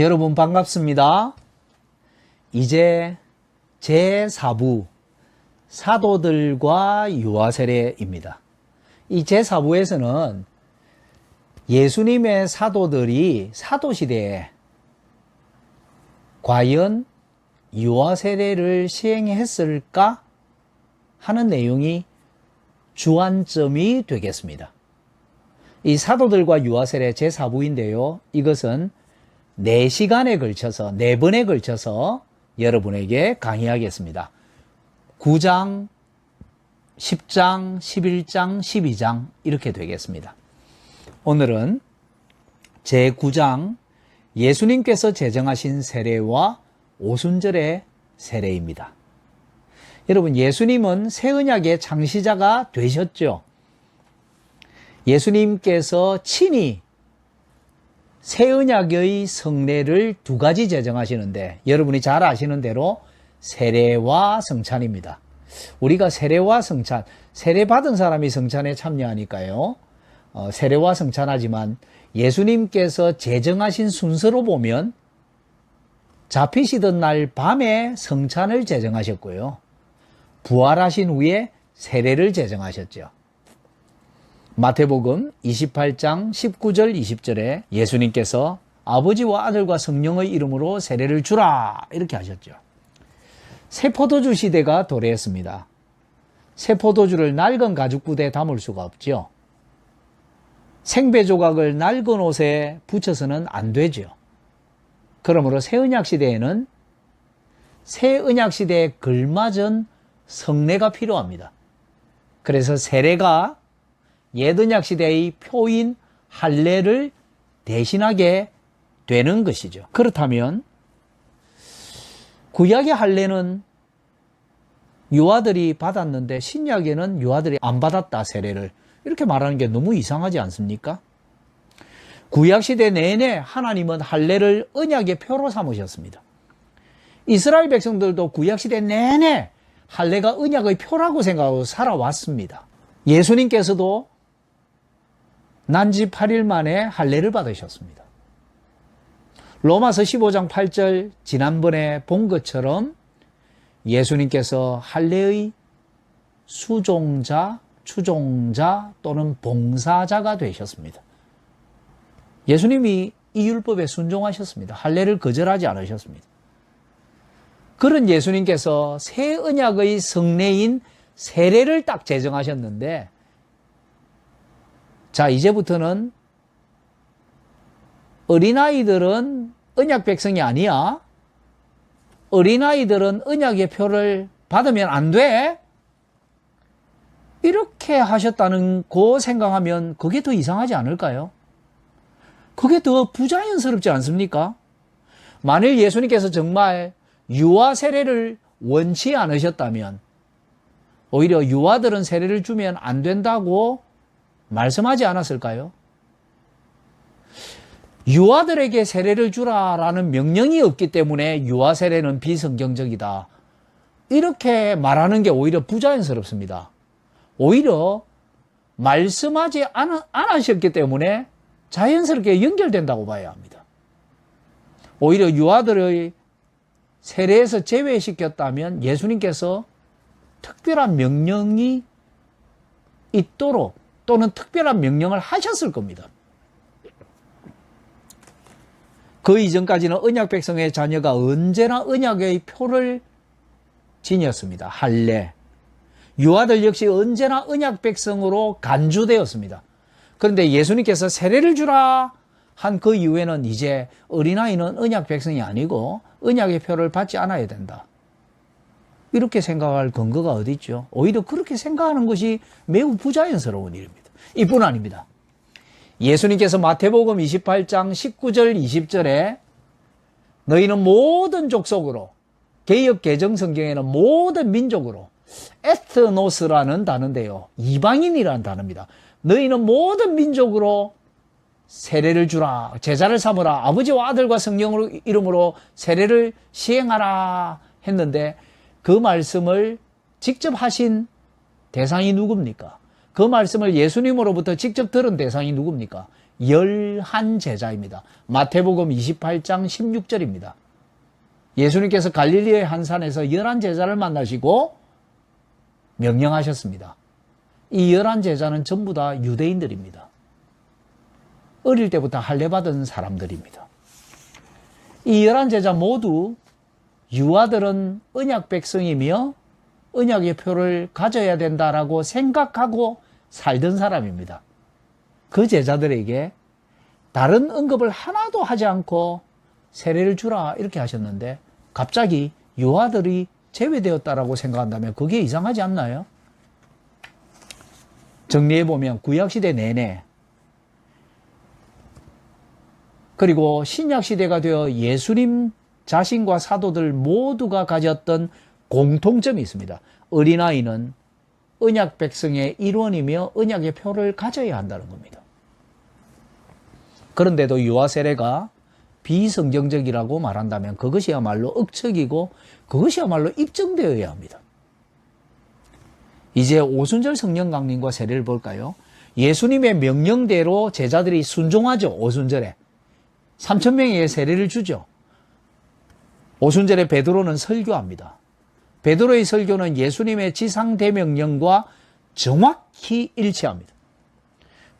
여러분 반갑습니다. 이제 제4부 사도들과 유아세례입니다. 이 제4부에서는 예수님의 사도들이 사도시대에 과연 유아세례를 시행했을까 하는 내용이 주안점이 되겠습니다. 이 사도들과 유아세례 제4부인데요. 이것은 4시간에 걸쳐서 4번에 걸쳐서 여러분에게 강의하겠습니다. 9장, 10장, 11장, 12장 이렇게 되겠습니다. 오늘은 제9장 예수님께서 제정하신 세례와 오순절의 세례입니다. 여러분, 예수님은 새 언약의 창시자가 되셨죠. 예수님께서 친히 새 언약의 성례를 2가지 제정하시는데 여러분이 잘 아시는 대로 세례와 성찬입니다. 우리가 세례와 성찬, 세례 받은 사람이 성찬에 참여하니까요. 세례와 성찬하지만 예수님께서 제정하신 순서로 보면 잡히시던 날 밤에 성찬을 제정하셨고요. 부활하신 후에 세례를 제정하셨죠. 마태복음 28장 19절 20절에 예수님께서 아버지와 아들과 성령의 이름으로 세례를 주라 이렇게 하셨죠. 새 포도주 시대가 도래했습니다. 새 포도주를 낡은 가죽부대에 담을 수가 없죠. 생배 조각을 낡은 옷에 붙여서는 안 되죠. 그러므로 새 언약 시대에는 새 언약 시대에 걸맞은 성례가 필요합니다. 그래서 세례가 옛 언약 시대의 표인 할례를 대신하게 되는 것이죠. 그렇다면 구약의 할례는 유아들이 받았는데 신약에는 유아들이 안 받았다, 세례를. 이렇게 말하는 게 너무 이상하지 않습니까? 구약 시대 내내 하나님은 할례를 언약의 표로 삼으셨습니다. 이스라엘 백성들도 구약 시대 내내 할례가 언약의 표라고 생각하고 살아왔습니다. 예수님께서도 난지 8일 만에 할례를 받으셨습니다. 로마서 15장 8절 지난번에 본 것처럼 예수님께서 할례의 수종자, 추종자 또는 봉사자가 되셨습니다. 예수님이 이 율법에 순종하셨습니다. 할례를 거절하지 않으셨습니다. 그런 예수님께서 새 언약의 성례인 세례를 딱 제정하셨는데, 자, 이제부터는 어린아이들은 언약 백성이 아니야. 어린아이들은 언약의 표를 받으면 안 돼. 이렇게 하셨다는 거 생각하면 그게 더 이상하지 않을까요? 그게 더 부자연스럽지 않습니까? 만일 예수님께서 정말 유아 세례를 원치 않으셨다면 오히려 유아들은 세례를 주면 안 된다고 말씀하지 않았을까요? 유아들에게 세례를 주라라는 명령이 없기 때문에 유아 세례는 비성경적이다. 이렇게 말하는 게 오히려 부자연스럽습니다. 오히려 말씀하지 않으셨기 때문에 자연스럽게 연결된다고 봐야 합니다. 오히려 유아들의 세례에서 제외시켰다면 예수님께서 특별한 명령이 있도록 또는 특별한 명령을 하셨을 겁니다. 그 이전까지는 언약 백성의 자녀가 언제나 언약의 표를 지녔습니다. 할례. 유아들 역시 언제나 언약 백성으로 간주되었습니다. 그런데 예수님께서 세례를 주라 한 그 이후에는 이제 어린아이는 언약 백성이 아니고 언약의 표를 받지 않아야 된다. 이렇게 생각할 근거가 어디 있죠? 오히려 그렇게 생각하는 것이 매우 부자연스러운 일입니다. 이뿐 아닙니다. 예수님께서 마태복음 28장 19절 20절에 너희는 모든 족속으로, 개역 개정 성경에는 모든 민족으로, 에트노스라는 단어인데요, 이방인이라는 단어입니다. 너희는 모든 민족으로 세례를 주라, 제자를 삼으라, 아버지와 아들과 성령 이름으로 세례를 시행하라 했는데 그 말씀을 직접 하신 대상이 누굽니까? 그 말씀을 예수님으로부터 직접 들은 대상이 누굽니까? 열한 제자입니다. 마태복음 28장 16절입니다. 예수님께서 갈릴리의 한 산에서 11제자를 만나시고 명령하셨습니다. 이 11제자는 전부 다 유대인들입니다. 어릴 때부터 할례받은 사람들입니다. 이 11제자 모두 유아들은 언약 백성이며 언약의 표를 가져야 된다라고 생각하고 살던 사람입니다. 그 제자들에게 다른 언급을 하나도 하지 않고 세례를 주라 이렇게 하셨는데 갑자기 유아들이 제외되었다라고 생각한다면 그게 이상하지 않나요? 정리해보면 구약시대 내내 그리고 신약시대가 되어 예수님 자신과 사도들 모두가 가졌던 공통점이 있습니다. 어린아이는 언약 백성의 일원이며 언약의 표를 가져야 한다는 겁니다. 그런데도 유아 세례가 비성경적이라고 말한다면 그것이야말로 억측이고 그것이야말로 입증되어야 합니다. 이제 오순절 성령 강림과 세례를 볼까요? 예수님의 명령대로 제자들이 순종하죠. 오순절에 3,000명의 세례를 주죠. 오순절에 베드로는 설교합니다. 베드로의 설교는 예수님의 지상대명령과 정확히 일치합니다.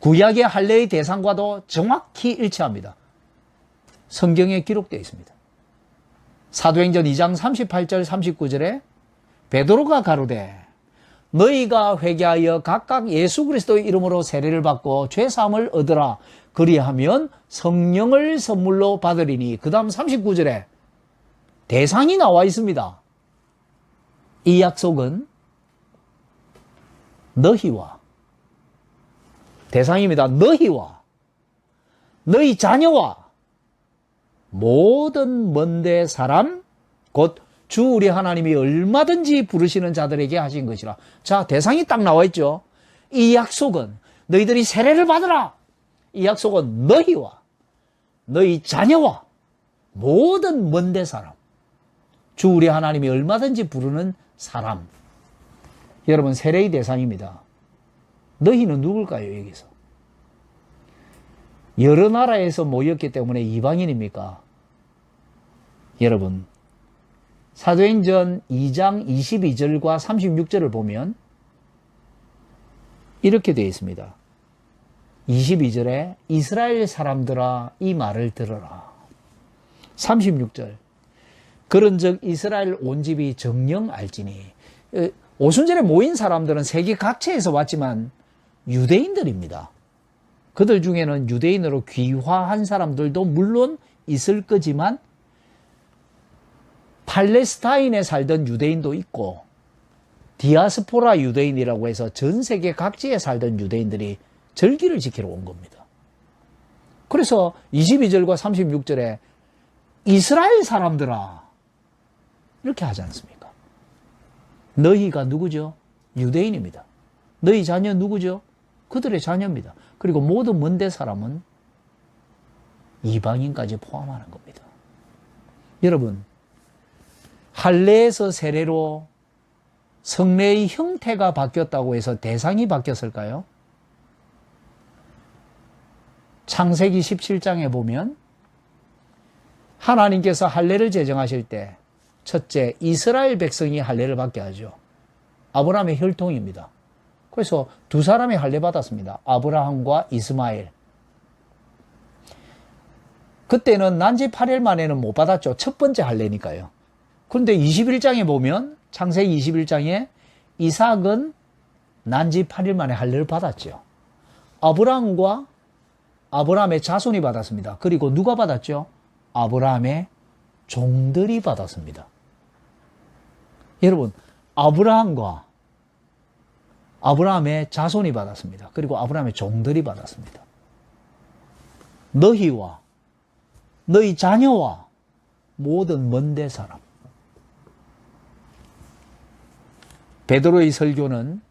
구약의 할례의 대상과도 정확히 일치합니다. 성경에 기록되어 있습니다. 사도행전 2장 38절 39절에 베드로가 가로되 너희가 회개하여 각각 예수 그리스도의 이름으로 세례를 받고 죄사함을 얻으라. 그리하면 성령을 선물로 받으리니. 그 다음 39절에 대상이 나와 있습니다. 이 약속은 너희와 대상입니다. 너희와 너희 자녀와 모든 먼데 사람 곧 주 우리 하나님이 얼마든지 부르시는 자들에게 하신 것이라. 자, 대상이 딱 나와 있죠. 이 약속은 너희들이 세례를 받으라. 이 약속은 너희와 너희 자녀와 모든 먼데 사람 주 우리 하나님이 얼마든지 부르는 사람. 여러분, 세례의 대상입니다. 너희는 누굴까요? 여기서 여러 나라에서 모였기 때문에 이방인입니까? 여러분, 사도행전 2장 22절과 36절을 보면 이렇게 되어 있습니다. 22절에 이스라엘 사람들아 이 말을 들어라. 36절 그런즉 이스라엘 온 집이 정령 알지니. 오순절에 모인 사람들은 세계 각지에서 왔지만 유대인들입니다. 그들 중에는 유대인으로 귀화한 사람들도 물론 있을 거지만 팔레스타인에 살던 유대인도 있고 디아스포라 유대인이라고 해서 전 세계 각지에 살던 유대인들이 절기를 지키러 온 겁니다. 그래서 22절과 36절에 이스라엘 사람들아 이렇게 하지 않습니까? 너희가 누구죠? 유대인입니다. 너희 자녀 누구죠? 그들의 자녀입니다. 그리고 모든 먼데 사람은 이방인까지 포함하는 겁니다. 여러분, 할례에서 세례로 성례의 형태가 바뀌었다고 해서 대상이 바뀌었을까요? 창세기 17장에 보면 하나님께서 할례를 제정하실 때 첫째, 이스라엘 백성이 할례를 받게 하죠. 아브라함의 혈통입니다. 그래서 두 사람이 할례 받았습니다. 아브라함과 이스마엘. 그때는 난지 8일 만에는 못 받았죠. 첫 번째 할례니까요. 그런데 21장에 보면 창세기 21장에 이삭은 난지 8일 만에 할례를 받았죠. 아브라함과 아브라함의 자손이 받았습니다. 그리고 누가 받았죠? 아브라함의 종들이 받았습니다. 여러분, 아브라함과 아브라함의 자손이 받았습니다. 그리고 아브라함의 종들이 받았습니다. 너희와 너희 자녀와 모든 먼데 사람. 베드로의 설교는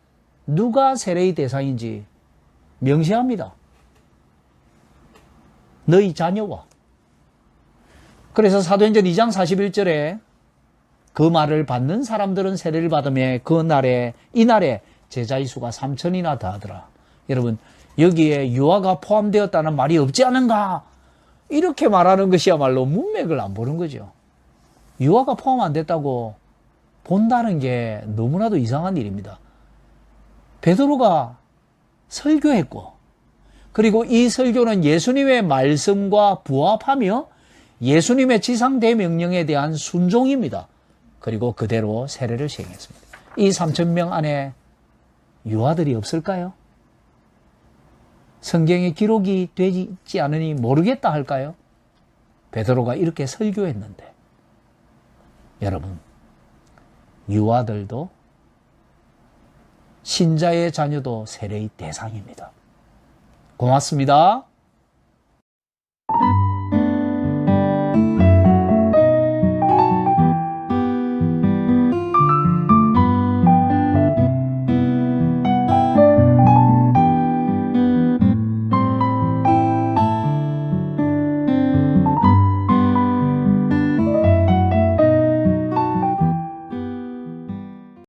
누가 세례의 대상인지 명시합니다. 너희 자녀와. 그래서 사도행전 2장 41절에 그 말을 받는 사람들은 세례를 받으며 이날에 제자의 수가 3,000이나 더하더라. 여러분, 여기에 유아가 포함되었다는 말이 없지 않은가? 이렇게 말하는 것이야말로 문맥을 안 보는 거죠. 유아가 포함 안 됐다고 본다는 게 너무나도 이상한 일입니다. 베드로가 설교했고, 그리고 이 설교는 예수님의 말씀과 부합하며 예수님의 지상대명령에 대한 순종입니다. 그리고 그대로 세례를 시행했습니다. 이 3,000명 안에 유아들이 없을까요? 성경에 기록이 되지 않으니 모르겠다 할까요? 베드로가 이렇게 설교했는데, 여러분, 유아들도 신자의 자녀도 세례의 대상입니다. 고맙습니다.